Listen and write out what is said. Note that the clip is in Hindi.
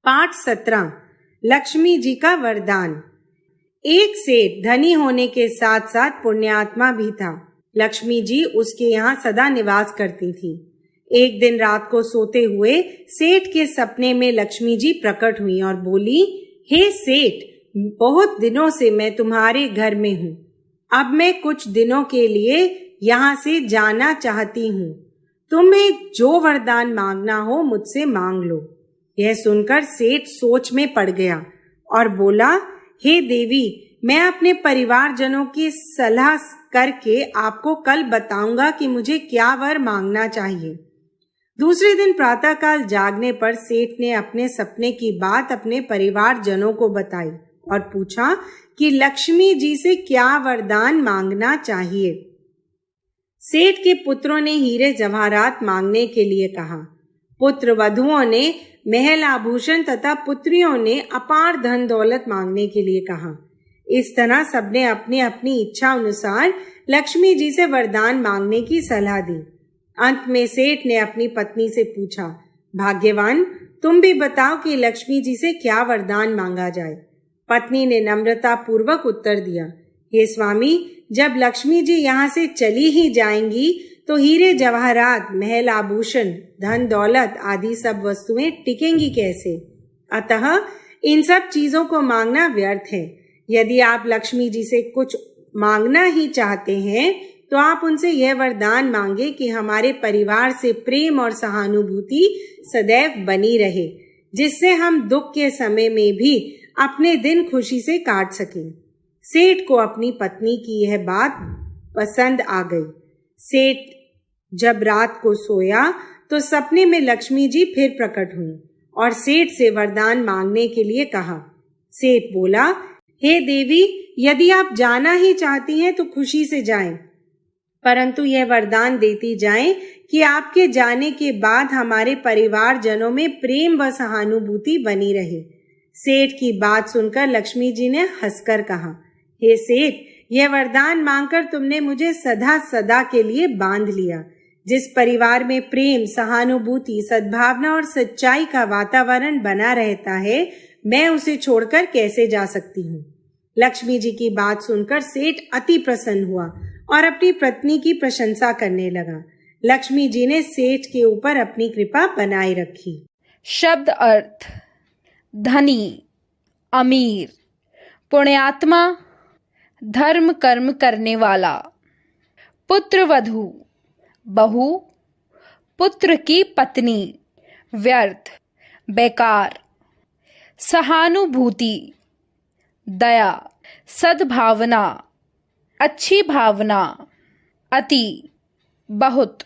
पाठ 17। लक्ष्मी जी का वरदान। एक सेठ धनी होने के साथ साथ पुण्यात्मा भी था। लक्ष्मी जी उसके यहाँ सदा निवास करती थी। एक दिन रात को सोते हुए सेठ के सपने में लक्ष्मी जी प्रकट हुई और बोली, हे सेठ, बहुत दिनों से मैं तुम्हारे घर में हूँ। अब मैं कुछ दिनों के लिए यहाँ से जाना चाहती हूँ। तुम्हें जो वरदान मांगना हो मुझसे मांग लो। यह सुनकर सेठ सोच में पड़ गया और बोला, हे देवी, मैं अपने परिवारजनों की सलाह करके आपको कल बताऊंगा कि मुझे क्या वर मांगना चाहिए। दूसरे दिन प्रातःकाल जागने पर सेठ ने अपने सपने की बात अपने परिवारजनों को बताई और पूछा कि लक्ष्मी जी से क्या वरदान मांगना चाहिए। सेठ के पुत्रों ने हीरे जवाहरात मांगने के लिए कहा। पुत्र वधुओं ने महल आभूषण तथा पुत्रियों ने अपार धन दौलत मांगने के लिए कहा। इस तरह सबने अपनी अपनी इच्छा अनुसार लक्ष्मी जी से वरदान मांगने की सलाह दी। अंत में सेठ ने अपनी पत्नी से पूछा, भाग्यवान, तुम भी बताओ कि लक्ष्मी जी से क्या वरदान मांगा जाए। पत्नी ने नम्रता पूर्वक उत्तर दिया, हे स्वामी, जब लक्ष्मी जी यहाँ से चली ही जाएंगी तो हीरे जवाहरात, महल आभूषण, धन दौलत आदि सब वस्तुएं टिकेंगी कैसे? अतः इन सब चीजों को मांगना व्यर्थ है। यदि आप लक्ष्मी जी से कुछ मांगना ही चाहते हैं तो आप उनसे यह वरदान मांगे कि हमारे परिवार से प्रेम और सहानुभूति सदैव बनी रहे, जिससे हम दुख के समय में भी अपने दिन खुशी से काट सकें। सेठ को अपनी पत्नी की यह बात पसंद आ गई। सेठ जब रात को सोया तो सपने में लक्ष्मी जी फिर प्रकट हुई और सेठ से वरदान मांगने के लिए कहा। सेठ बोला, हे देवी, यदि आप जाना ही चाहती हैं तो खुशी से जाएं, परंतु यह वरदान देती जाएं कि आपके जाने के बाद हमारे परिवारजनों में प्रेम व सहानुभूति बनी रहे। सेठ की बात सुनकर लक्ष्मी जी ने हंसकर कहा, हे सेठ, यह वरदान मांगकर तुमने मुझे सदा सदा के लिए बांध लिया। जिस परिवार में प्रेम, सहानुभूति, सद्भावना और सच्चाई का वातावरण बना रहता है, मैं उसे छोड़कर कैसे जा सकती हूँ। लक्ष्मी जी की बात सुनकर सेठ अति प्रसन्न हुआ और अपनी पत्नी की प्रशंसा करने लगा। लक्ष्मी जी ने सेठ के ऊपर अपनी कृपा बनाए रखी। शब्द अर्थ: धनी, अमीर, पुण्यात्मा, धर्म कर्म करने वाला। पुत्र वधू, बहू, पुत्र की पत्नी, व्यर्थ, बेकार। सहानुभूति, दया, सद्भावना, अच्छी भावना, अति, बहुत।